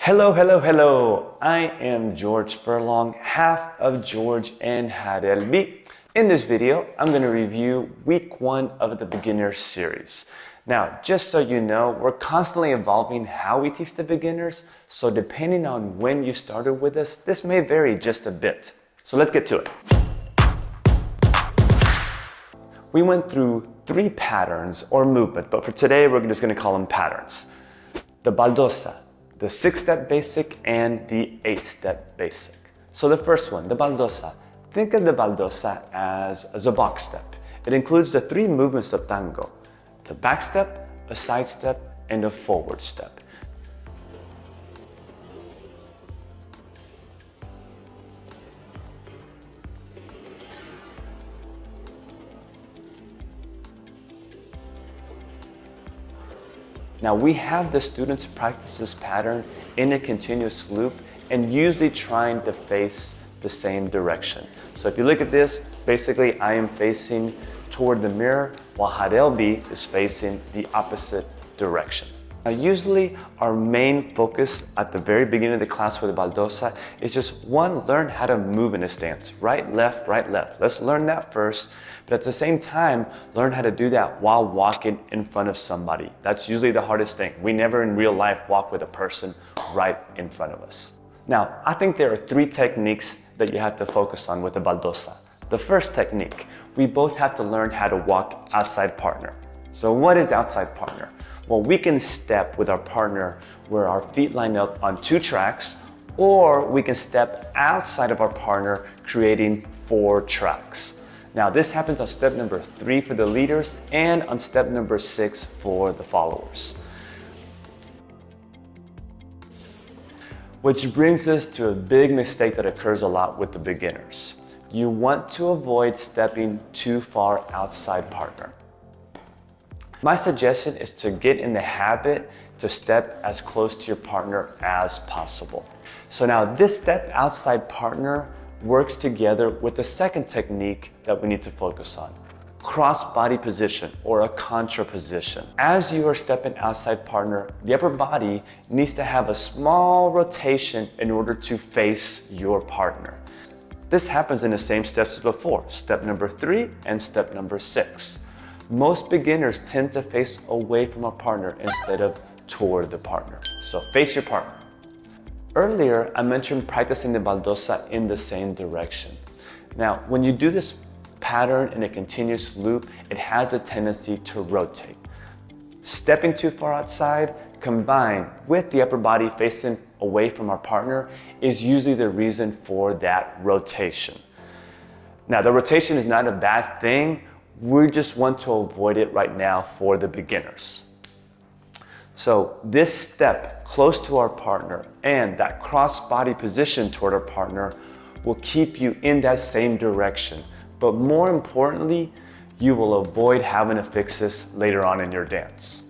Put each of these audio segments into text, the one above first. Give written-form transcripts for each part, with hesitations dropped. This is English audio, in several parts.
Hello, hello, hello. I am George Furlong, half of George and Harelbi. In this video, I'm going to review week 1 of the beginner series. Now, just so you know, we're constantly evolving how we teach the beginners, so depending on when you started with us, this may vary just a bit. So let's get to it. We went through 3 patterns or movement, but for today, we're just going to call them patterns. The baldosa, the 6-step basic, and the 8-step basic. So the first one, the baldosa. Think of the baldosa as a box step. It includes the 3 movements of tango. It's a back step, a side step, and a forward step. Now we have the students practice this pattern in a continuous loop and usually trying to face the same direction. So if you look at this, basically I am facing toward the mirror while Harelbi is facing the opposite direction. Now usually our main focus at the very beginning of the class with the baldosa is just learn how to move in a stance. Right, left, right, left. Let's learn that first. But at the same time, learn how to do that while walking in front of somebody. That's usually the hardest thing. We never in real life walk with a person right in front of us. Now, I think there are 3 techniques that you have to focus on with the baldosa. The first technique, we both have to learn how to walk outside partner. So what is outside partner? Well, we can step with our partner where our feet line up on 2 tracks, or we can step outside of our partner, creating 4 tracks. Now, this happens on step number 3 for the leaders and on step number 6 for the followers. Which brings us to a big mistake that occurs a lot with the beginners. You want to avoid stepping too far outside partner. My suggestion is to get in the habit to step as close to your partner as possible. So now this step outside partner works together with the second technique that we need to focus on. Cross body position or a contra position. As you are stepping outside partner, the upper body needs to have a small rotation in order to face your partner. This happens in the same steps as before, step number 3 and step number 6. Most beginners tend to face away from a partner instead of toward the partner. So face your partner. Earlier, I mentioned practicing the baldosa in the same direction. Now, when you do this pattern in a continuous loop, it has a tendency to rotate. Stepping too far outside, combined with the upper body facing away from our partner, is usually the reason for that rotation. Now, the rotation is not a bad thing. We just want to avoid it right now for the beginners. So this step close to our partner and that cross body position toward our partner will keep you in that same direction. But more importantly, you will avoid having to fix this later on in your dance.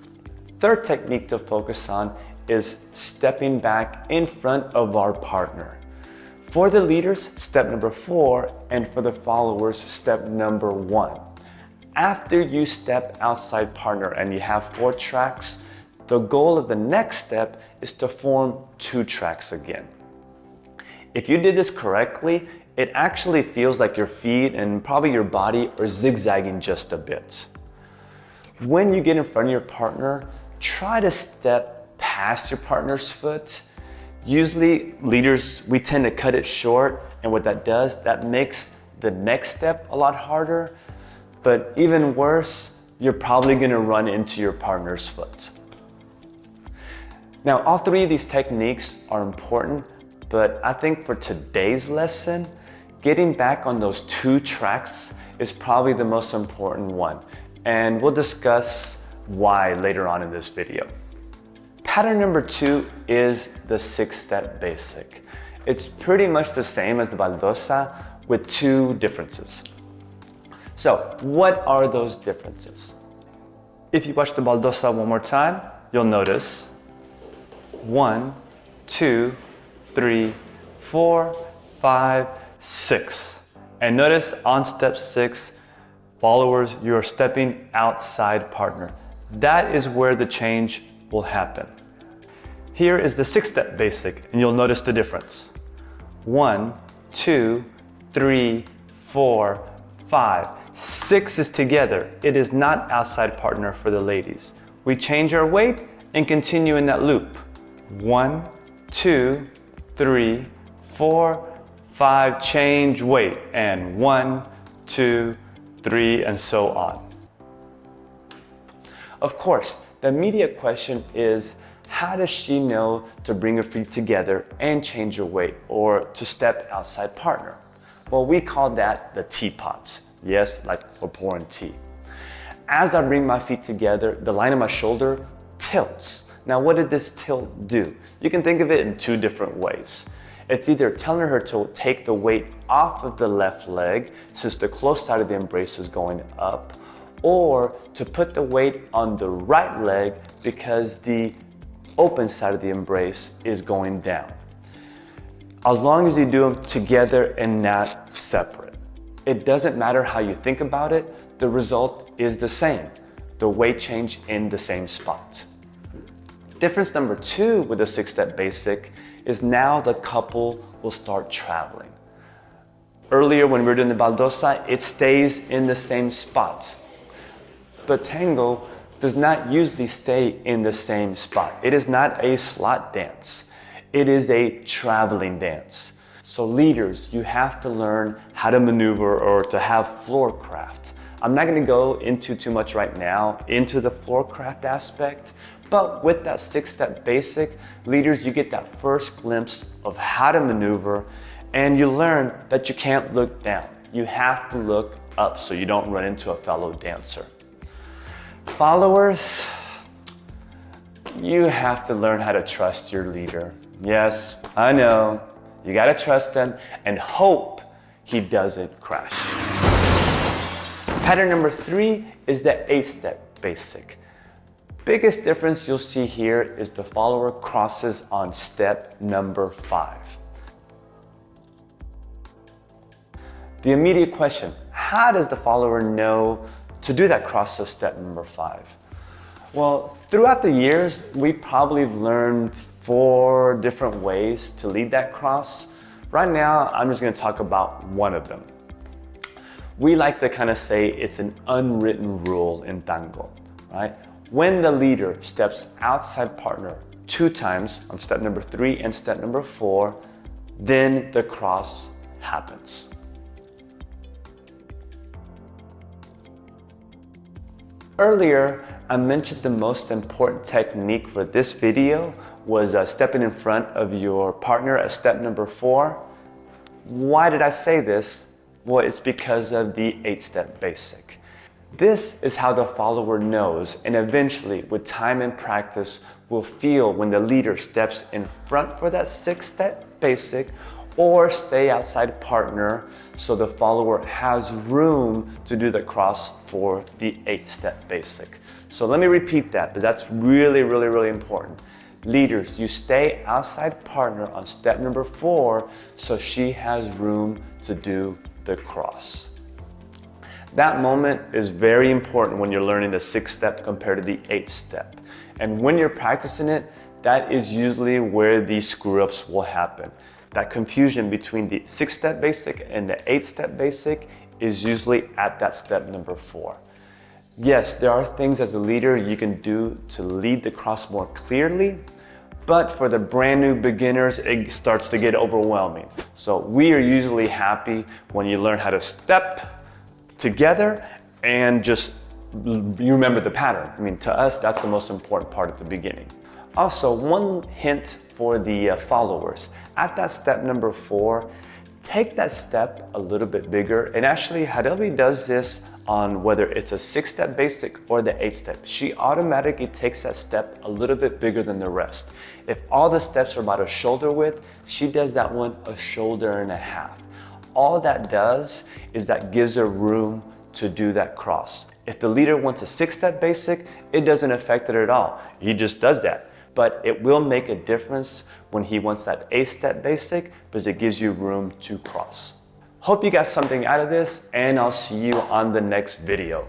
Third technique to focus on is stepping back in front of our partner. For the leaders, step number 4, and for the followers, step number 1. After you step outside partner and you have 4 tracks, the goal of the next step is to form 2 tracks again. If you did this correctly, it actually feels like your feet and probably your body are zigzagging just a bit. When you get in front of your partner, try to step past your partner's foot. Usually leaders, we tend to cut it short, and what that does, that makes the next step a lot harder. But even worse, you're probably gonna run into your partner's foot. Now, all 3 of these techniques are important, but I think for today's lesson, getting back on those 2 tracks is probably the most important one. And we'll discuss why later on in this video. Pattern number 2 is the 6-step basic. It's pretty much the same as the baldosa with 2 differences. So, what are those differences? If you watch the baldosa one more time, you'll notice 1, 2, 3, 4, 5, 6. And notice on step 6, followers, you are stepping outside partner. That is where the change will happen. Here is the 6-step basic, and you'll notice the difference. 1, 2, 3, 4, 5. 6 is together. It is not outside partner for the ladies. We change our weight and continue in that loop. 1, 2, 3, 4, 5, change weight, and 1, 2, 3, and so on. Of course, the immediate question is, how does she know to bring her feet together and change her weight, or to step outside partner? Well, we call that the teapot. Yes, like we're pouring tea. As I bring my feet together, the line of my shoulder tilts. Now, what did this tilt do? You can think of it in two different ways. It's either telling her to take the weight off of the left leg, since the close side of the embrace is going up, or to put the weight on the right leg because the open side of the embrace is going down. As long as you do them together and not separate. It doesn't matter how you think about it, the result is the same. The weight change in the same spot. Difference number 2 with the 6-step basic is now the couple will start traveling. Earlier when we were doing the baldosa, it stays in the same spot. But tango does not usually stay in the same spot. It is not a slot dance. It is a traveling dance. So leaders, you have to learn how to maneuver or to have floor craft. I'm not going to go into too much right now into the floor craft aspect, but with that 6-step basic, leaders, you get that first glimpse of how to maneuver, and you learn that you can't look down. You have to look up so you don't run into a fellow dancer. Followers, you have to learn how to trust your leader. Yes, I know. You gotta trust him and hope he doesn't crash. Pattern number 3 is the 8-step basic. Biggest difference you'll see here is the follower crosses on step number 5. The immediate question, how does the follower know to do that cross of step number 5? Well, throughout the years, we probably learned 4 different ways to lead that cross. Right now, I'm just gonna talk about one of them. We like to kind of say it's an unwritten rule in tango, right? When the leader steps outside partner 2 times on step number 3 and step number 4, then the cross happens. Earlier, I mentioned the most important technique for this video was stepping in front of your partner at step number 4. Why did I say this? Well, it's because of the 8-step basic. This is how the follower knows, and eventually, with time and practice, will feel when the leader steps in front for that 6-step basic or stay outside partner so the follower has room to do the cross for the 8-step basic. So let me repeat that, but that's really, really, really important. Leaders, you stay outside partner on step number 4 so she has room to do the cross. That moment is very important when you're learning the 6-step compared to the 8-step. And when you're practicing it, that is usually where these screw-ups will happen. That confusion between the 6-step basic and the 8-step basic is usually at that step number 4. Yes, there are things as a leader you can do to lead the cross more clearly, but for the brand new beginners, it starts to get overwhelming. So we are usually happy when you learn how to step together and just you remember the pattern. I mean, to us, that's the most important part at the beginning. Also, one hint for the followers. At that step number 4, take that step a little bit bigger. And actually, Harelvi does this on whether it's a 6-step basic or the 8-step. She automatically takes that step a little bit bigger than the rest. If all the steps are about a shoulder width, she does that one a shoulder and a half. All that does is that gives her room to do that cross. If the leader wants a 6-step basic, it doesn't affect it at all. He just does that. But it will make a difference when he wants that 8-step basic because it gives you room to cross. Hope you got something out of this, and I'll see you on the next video.